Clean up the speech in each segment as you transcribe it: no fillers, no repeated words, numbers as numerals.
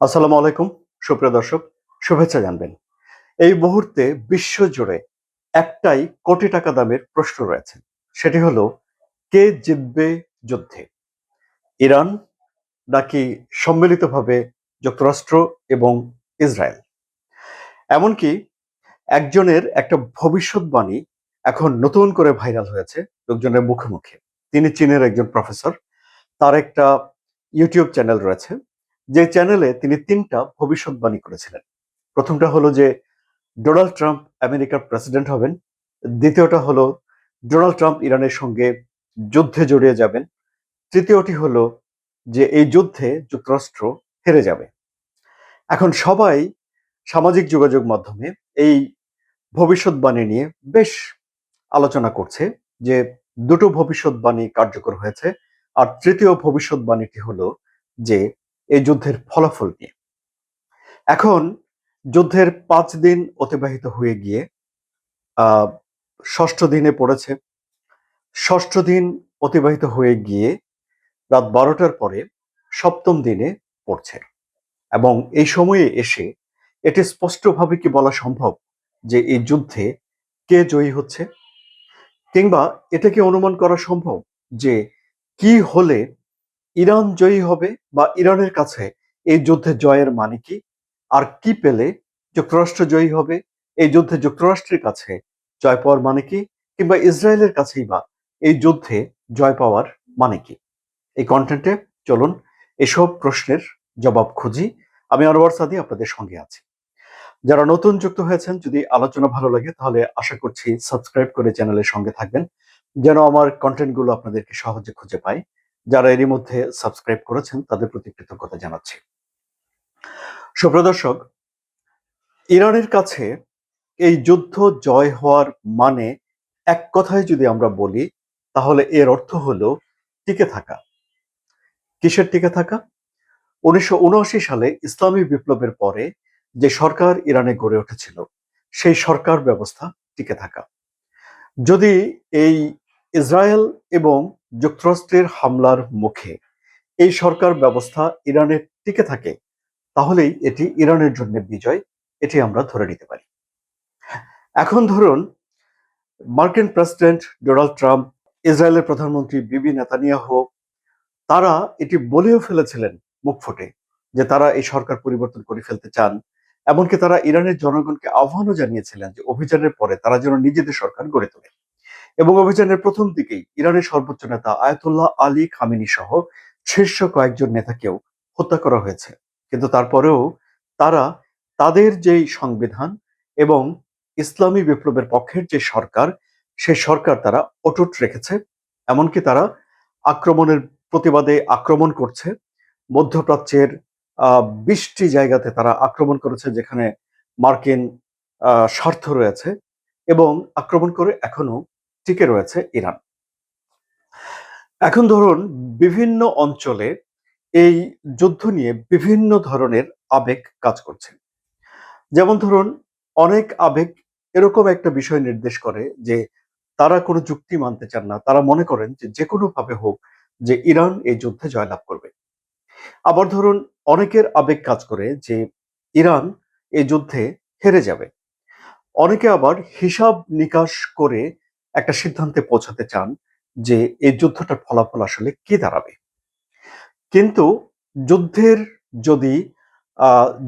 আসসালামু আলাইকুম সুপ্রিয় দর্শক, শুভেচ্ছা জানবেন। এই মুহূর্তে বিশ্বজুড়ে একটাই কোটি টাকা দামের প্রশ্ন রয়েছে। সেটি হলো, কে জিতবে যুদ্ধে? ইরান নাকি সম্মিলিতভাবে যুক্তরাষ্ট্র এবং ইসরায়েল? এমনকি একজনের একটা ভবিষ্যৎবাণী এখন নতুন করে ভাইরাল হয়েছে লোকজনের মুখে মুখে। তিনি চীনের একজন প্রফেসর। তার একটা ইউটিউব চ্যানেল রয়েছে, যে চ্যানেলে তিনি ৩টা ভবিষ্যৎবাণী করেছিলেন। প্রথমটা হলো যে ডোনাল্ড ট্রাম্প আমেরিকার প্রেসিডেন্ট হবেন। দ্বিতীয়টা হলো ডোনাল্ড ট্রাম্প ইরানের সঙ্গে যুদ্ধে জড়িয়ে যাবেন। তৃতীয়টি হলো যে এই যুদ্ধে যুক্তরাষ্ট্র হেরে যাবে। এখন সবাই সামাজিক যোগাযোগ মাধ্যমে এই ভবিষ্যৎবাণী নিয়ে বেশ আলোচনা করছে যে দুটো ভবিষ্যৎবাণী কার্যকর হয়েছে, আর তৃতীয় ভবিষ্যৎবাণীটি হলো যে এই যুদ্ধের ফলাফল নিয়ে। এখন যুদ্ধের ৫ দিন অতিবাহিত হয়ে গিয়ে আহ ষষ্ঠ দিনে পড়েছে। ষষ্ঠ দিন অতিবাহিত হয়ে গিয়ে রাত ১২টার পরে সপ্তম দিনে পড়ছে, এবং এই সময়ে এসে এটি স্পষ্টভাবে কি বলা সম্ভব যে এই যুদ্ধে কে জয়ী হচ্ছে? কিংবা এটা কি অনুমান করা সম্ভব যে কি হলে ইরান জয়ী হবে, বা ইরানের কাছে এই যুদ্ধে জয়ের মানে কি? আর কি পেলে যুক্তরাষ্ট্র জয়ী হবে? এই যুদ্ধে যুক্তরাষ্ট্রের কাছে জয় পাওয়ার মানে কি? কিংবা ইসরায়েলের কাছেই বা এই যুদ্ধে জয় পাওয়ার মানে কি? এই কন্টেন্টে চলুন এসব প্রশ্নের জবাব খুঁজি। আমি আনোয়ার সাদি আপনাদের সঙ্গে আছি। যারা নতুন যুক্ত হয়েছেন, যদি আলোচনা ভালো লাগে তাহলে আশা করছি সাবস্ক্রাইব করে চ্যানেলের সঙ্গে থাকবেন, যেন আমার কন্টেন্ট গুলো আপনাদেরকে সহজে খুঁজে পাই। যারা এরই মধ্যে সাবস্ক্রাইব করেছেন তাদের প্রতি কৃতজ্ঞতা জানাচ্ছি। সুপ্রিয় দর্শক, ইরানের কাছে এই যুদ্ধ জয় হওয়ার মানে এক কথায় যদি আমরা বলি, তাহলে এর অর্থ হলো টিকে থাকা। কিসের টিকে থাকা? ১৯৭৯ সালে ইসলামী বিপ্লবের পরে যে সরকার ইরানে গড়ে উঠেছিল, সেই সরকার ব্যবস্থা টিকে থাকা। যদি এই ইসরায়েল এবং যুক্তরাষ্ট্রের হামলার মুখে এই সরকার ব্যবস্থা ইরানের টিকে থাকে, তাহলেই এটি ইরানের জন্য বিজয়, এটি আমরা ধরে নিতে পারি। এখন ধরুন, মার্কিন প্রেসিডেন্ট ডোনাল্ড ট্রাম্প, ইসরায়েলের প্রধানমন্ত্রী বিবি নেতানিয়াহু, তারা এটি বলেও ফেলেছিলেন মুখ ফুটে যে তারা এই সরকার পরিবর্তন করে ফেলতে চান। এমনকি তারা ইরানের জনগণকে আহ্বানও জানিয়েছিলেন যে অভিযানের পরে তারা যেন নিজেদের সরকার গড়ে তোলে। এবং অভিযানের প্রথম দিকেই ইরানের সর্বোচ্চ নেতা আয়াতুল্লাহ আলী খামেনি সহ শীর্ষ কয়েকজন নেতাকেও হত্যা করা হয়েছে। কিন্তু তারপরেও তারা তাদের যেই সংবিধান এবং ইসলামী বিপ্লবের পক্ষের যে সরকার, সেই সরকার তারা অটুট রেখেছে। এমনকি তারা আক্রমণের প্রতিবাদে আক্রমণ করছে। মধ্যপ্রাচ্যের ২০টি জায়গাতে তারা আক্রমণ করেছে যেখানে মার্কিন স্বার্থ রয়েছে, এবং আক্রমণ করে এখনো টিকে রয়েছে ইরান। এখন ধরুন, বিভিন্ন অঞ্চলে এই যুদ্ধ নিয়ে বিভিন্ন ধরনের আবেগ কাজ করছে। যেমন ধরুন, অনেক আবেগ এরকম একটা বিষয় নির্দেশ করে যে তারা কোনো যুক্তি মানতে চান না। তারা মনে করেন যে যেকোনো ভাবে হোক যে ইরান এই যুদ্ধে জয়লাভ করবে। আবার ধরুন, অনেকের আবেগ কাজ করে যে ইরান এই যুদ্ধে হেরে যাবে। অনেকে আবার হিসাব নিকাশ করে একটা সিদ্ধান্তে পৌঁছাতে চান যে এই যুদ্ধটার ফলাফল আসলে কি দাঁড়াবে। কিন্তু যুদ্ধের যদি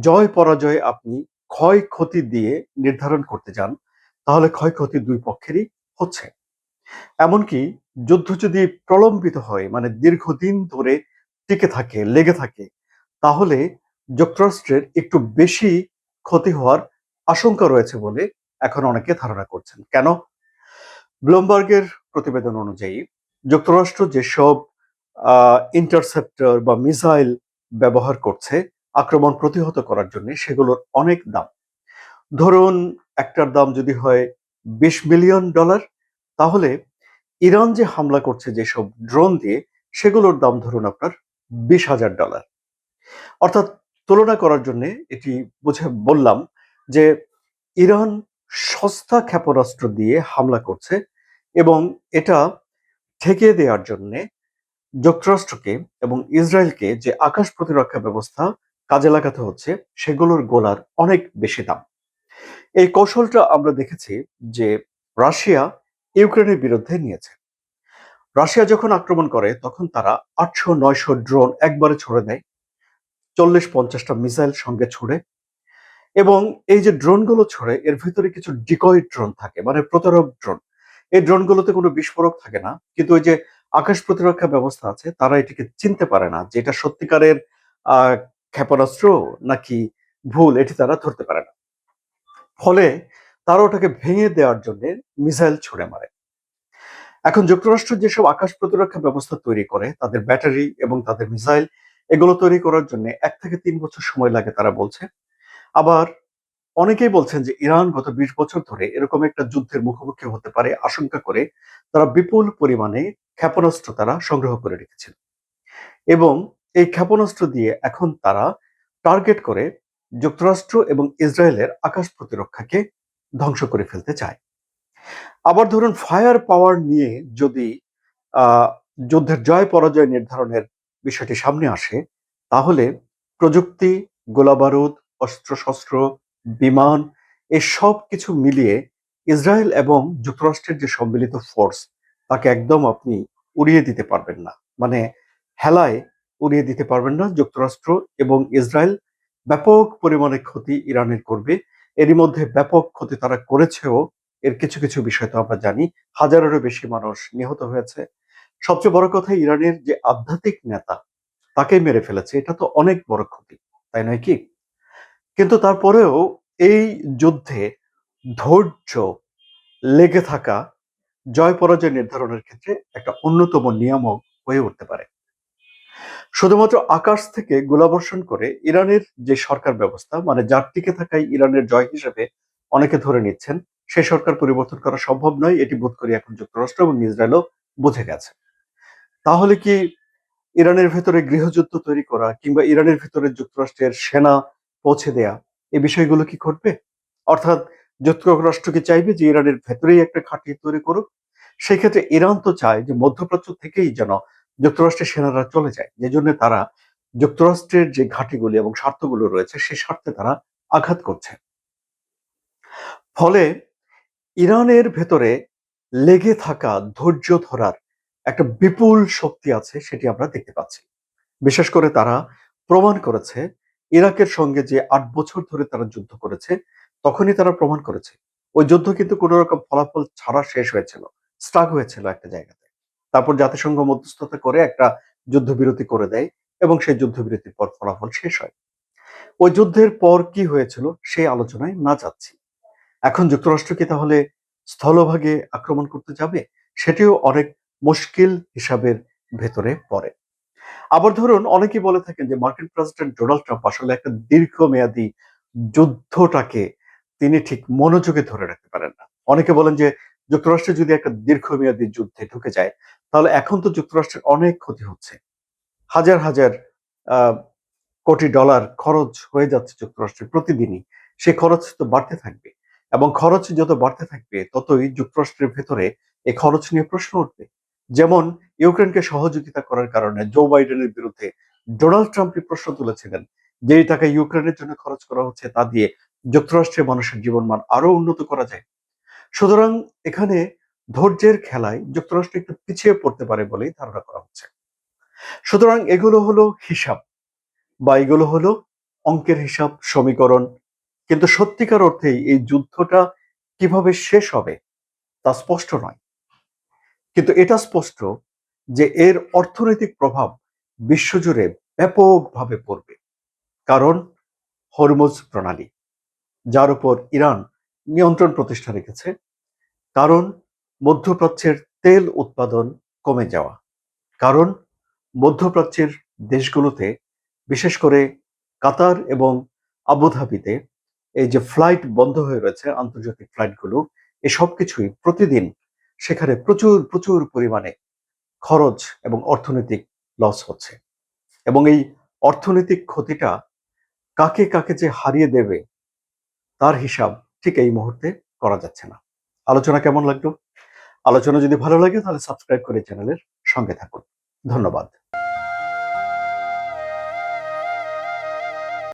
জয় পরাজয় আপনি ক্ষয়ক্ষতি দিয়ে নির্ধারণ করতে যান, তাহলে ক্ষয়ক্ষতি দুই পক্ষেরই হচ্ছে। এমনকি যুদ্ধ যদি প্রলম্বিত হয়, মানে দীর্ঘদিন ধরে টিকে থাকে, লেগে থাকে, তাহলে যুক্তরাষ্ট্রের একটু বেশি ক্ষতি হওয়ার আশঙ্কা রয়েছে বলে এখন অনেকে ধারণা করছেন। কেন? ব্লুমবার্গের প্রতিবেদন অনুযায়ী যুক্তরাষ্ট্র যেসব ইন্টারসেপ্টর বা মিসাইল ব্যবহার করছে আক্রমণ প্রতিহত করার জন্য, সেগুলোর অনেক দাম। ধরুন, একটার দাম যদি হয় $20 মিলিয়ন, তাহলে ইরান যে হামলা করছে যেসব ড্রোন দিয়ে, সেগুলোর দাম ধরুন আপনার $20,000। অর্থাৎ তুলনা করার জন্য এটি বুঝে বললাম যে ইরান সস্তা ক্ষেপণাস্ত্র দিয়ে হামলা করছে, এবং এটা ঠেকিয়ে দেওয়ার জন্য যুক্তরাষ্ট্রকে এবং ইসরায়েলকে যে আকাশ প্রতিরক্ষা ব্যবস্থা কাজে লাগাতে হচ্ছে, সেগুলোর গোলার অনেক বেশি দাম। এই কৌশলটা আমরা দেখেছি যে রাশিয়া ইউক্রেনের বিরুদ্ধে নিয়েছে। রাশিয়া যখন আক্রমণ করে তখন তারা ৮০০-৯০০ ড্রোন একবারে ছুড়ে দেয়, ৪০-৫০টা মিসাইল সঙ্গে ছুড়ে। এবং এই যে ড্রোনগুলো ছড়ে এর ভিতরে কিছু ডিকয় ড্রোন থাকে, মানে প্রতারক ড্রোন। এই ড্রোনগুলোতে কোনো বিস্ফোরক থাকে না, কিন্তু ওই যে আকাশ প্রতিরক্ষা ব্যবস্থা আছে তারা এটিকে চিনতে পারে না যে এটা সত্যিকারের আহ ক্ষেপণাস্ত্র নাকি ভুল, এটি তারা ধরতে পারে না। ফলে তারা ওটাকে ভেঙে দেওয়ার জন্য মিসাইল ছুড়ে মারে। এখন যুক্তরাষ্ট্র যেসব আকাশ প্রতিরক্ষা ব্যবস্থা তৈরি করে, তাদের ব্যাটারি এবং তাদের মিসাইল এগুলো তৈরি করার জন্য ১ থেকে ৩ বছর সময় লাগে তারা বলছে। আবার অনেকেই বলছেন যে ইরান গত ২০ বছর ধরে এরকম একটা যুদ্ধের মুখোমুখি হতে পারে আশঙ্কা করে তারা বিপুল পরিমাণে ক্ষেপণাস্ত্র তারা সংগ্রহ করে রেখেছিল, এবং এই ক্ষেপণাস্ত্র দিয়ে এখন তারা টার্গেট করে যুক্তরাষ্ট্র এবং ইসরায়েলের আকাশ প্রতিরক্ষাকে ধ্বংস করে ফেলতে চায়। আবার ধরুন ফায়ার পাওয়ার নিয়ে যদি আহ যুদ্ধের জয় পরাজয় নির্ধারণের বিষয়টি সামনে আসে, তাহলে প্রযুক্তি, গোলাবারুদ, অস্ত্রশস্ত্র, বিমান, এসব কিছু মিলিয়ে ইসরায়েল এবং যুক্তরাষ্ট্রের যে সম্মিলিত ফোর্স, তাকে একদম আপনি উড়িয়ে দিতে পারবেন না। মানে হেলায় উড়িয়ে দিতে পারবেন না। যুক্তরাষ্ট্র এবং ইসরায়েল ব্যাপক পরিমাণে ক্ষতি ইরানের করবে। এরই মধ্যে ব্যাপক ক্ষতি তারা করেছেও। এর কিছু কিছু বিষয় তো আমরা জানি। হাজারেরও বেশি মানুষ নিহত হয়েছে। সবচেয়ে বড় কথা, ইরানের যে আধ্যাত্মিক নেতা তাকে মেরে ফেলেছে, এটা তো অনেক বড় ক্ষতি, তাই নয় কি? কিন্তু তারপরেও এই যুদ্ধে ধৈর্য, লেগে থাকা জয় পরাজয় নির্ধারণের ক্ষেত্রে একটা অন্যতম নিয়ামক হয়ে উঠতে পারে। শুধুমাত্র আকাশ থেকে গোলাবর্ষণ করে ইরানের যে সরকার ব্যবস্থা, মানে যার টিকে থাকাই ইরানের জয় হিসেবে অনেকে ধরে নিচ্ছেন, সেই সরকার পরিবর্তন করা সম্ভব নয়, এটি বোধ করি এখন যুক্তরাষ্ট্র এবং ইসরায়েলও বুঝে গেছে। তাহলে কি ইরানের ভেতরে গৃহযুদ্ধ তৈরি করা কিংবা ইরানের ভেতরে যুক্তরাষ্ট্রের সেনা পৌঁছে দেয়া, এই বিষয়গুলো কি ঘটবে? অর্থাৎ যুক্তরাষ্ট্র কি চাইবে যে ইরানের ভেতরেই একটা ঘাঁটি তৈরি করুক? সেক্ষেত্রে ইরান তো চায় যে মধ্যপ্রাচ্য থেকেই যেন যুক্তরাষ্ট্রের সেনারা চলে যায়, যে জন্য তারা যুক্তরাষ্ট্রের যে ঘাঁটিগুলি এবং স্বার্থগুলো রয়েছে সেই স্বার্থে তারা আঘাত করছে। ফলে ইরানের ভেতরে লেগে থাকা, ধৈর্য ধরার একটা বিপুল শক্তি আছে, সেটি আমরা দেখতে পাচ্ছি। বিশেষ করে তারা প্রমাণ করেছে, ইরাকের সঙ্গে যে ৮ বছর ধরে তারা যুদ্ধ করেছে, তখনই তারা প্রমাণ করেছে ওই যুদ্ধ কিন্তু কোনো রকম ফলাফল ছাড়া শেষ হয়েছিল, স্টাক হয়েছিল একটা জায়গাতে। তারপর জাতিসংঘ মধ্যস্থতা করে একটা যুদ্ধবিরতি করে দেয়, এবং সেই যুদ্ধবিরতির পর ফলাফল শেষ হয়। ওই যুদ্ধের পর কি হয়েছিল সেই আলোচনায় না যাচ্ছি। এখন যুক্তরাষ্ট্র কি তাহলে স্থলভাগে আক্রমণ করতে যাবে? সেটিও অনেক মুশকিল হিসাবের ভেতরে পড়ে। আবার ধরুন অনেকেই বলে থাকেন যে মার্কিন প্রেসিডেন্ট ডোনাল্ড ট্রাম্প আসলে একটা দীর্ঘমেয়াদী যুদ্ধটাকে তিনি ঠিক মনোযোগে ধরে রাখতে পারেন না। অনেকে বলেন যে যুক্তরাষ্ট্র যদি একটা দীর্ঘমেয়াদী যুদ্ধে ঢুকে যায়, তাহলে এখন তো যুক্তরাষ্ট্রের অনেক ক্ষতি হচ্ছে। হাজার হাজার আহ কোটি ডলার খরচ হয়ে যাচ্ছে যুক্তরাষ্ট্রের প্রতিদিনই। সেই খরচ তো বাড়তে থাকবে, এবং খরচ যত বাড়তে থাকবে ততই যুক্তরাষ্ট্রের ভেতরে এই খরচ নিয়ে প্রশ্ন উঠবে। যেমন ইউক্রেনকে সহযোগিতা করার কারণে জো বাইডেনের বিরুদ্ধে ডোনাল্ড ট্রাম্পই প্রশ্ন তুলেছিলেন, যেই টাকা ইউক্রেনের জন্য খরচ করা হচ্ছে তা দিয়ে যুক্তরাষ্ট্রের মানুষের জীবনমান আরো উন্নত করা যায়। সুতরাং এখানে ধৈর্যের খেলায় যুক্তরাষ্ট্র একটু পিছিয়ে পড়তে পারে বলেই ধারণা করা হচ্ছে। সুতরাং এগুলো হলো হিসাব, বা এগুলো হলো অঙ্কের হিসাব, সমীকরণ। কিন্তু সত্যিকার অর্থেই এই যুদ্ধটা কিভাবে শেষ হবে তা স্পষ্ট নয়। কিন্তু এটা স্পষ্ট যে এর অর্থনৈতিক প্রভাব বিশ্বজুড়ে ব্যাপকভাবে পড়বে। কারণ হরমুজ প্রণালী, যার উপর ইরান নিয়ন্ত্রণ প্রতিষ্ঠা রেখেছে। কারণ মধ্যপ্রাচ্যের তেল উৎপাদন কমে যাওয়া। কারণ মধ্যপ্রাচ্যের দেশগুলোতে, বিশেষ করে কাতার এবং আবুধাবিতে এই যে ফ্লাইট বন্ধ হয়ে রয়েছে, আন্তর্জাতিক ফ্লাইটগুলো, এসব কিছুই প্রতিদিন সেখানে প্রচুর প্রচুর পরিমাণে খরচ এবং অর্থনৈতিক লস হচ্ছে। এবং এই অর্থনৈতিক ক্ষতিটা কাকে কাকে যে হারিয়ে দেবে তার হিসাব ঠিক এই মুহূর্তে করা যাচ্ছে না। আলোচনা কেমন লাগলো? আলোচনা যদি ভালো লাগে তাহলে সাবস্ক্রাইব করে চ্যানেলের সঙ্গে থাকুন। ধন্যবাদ।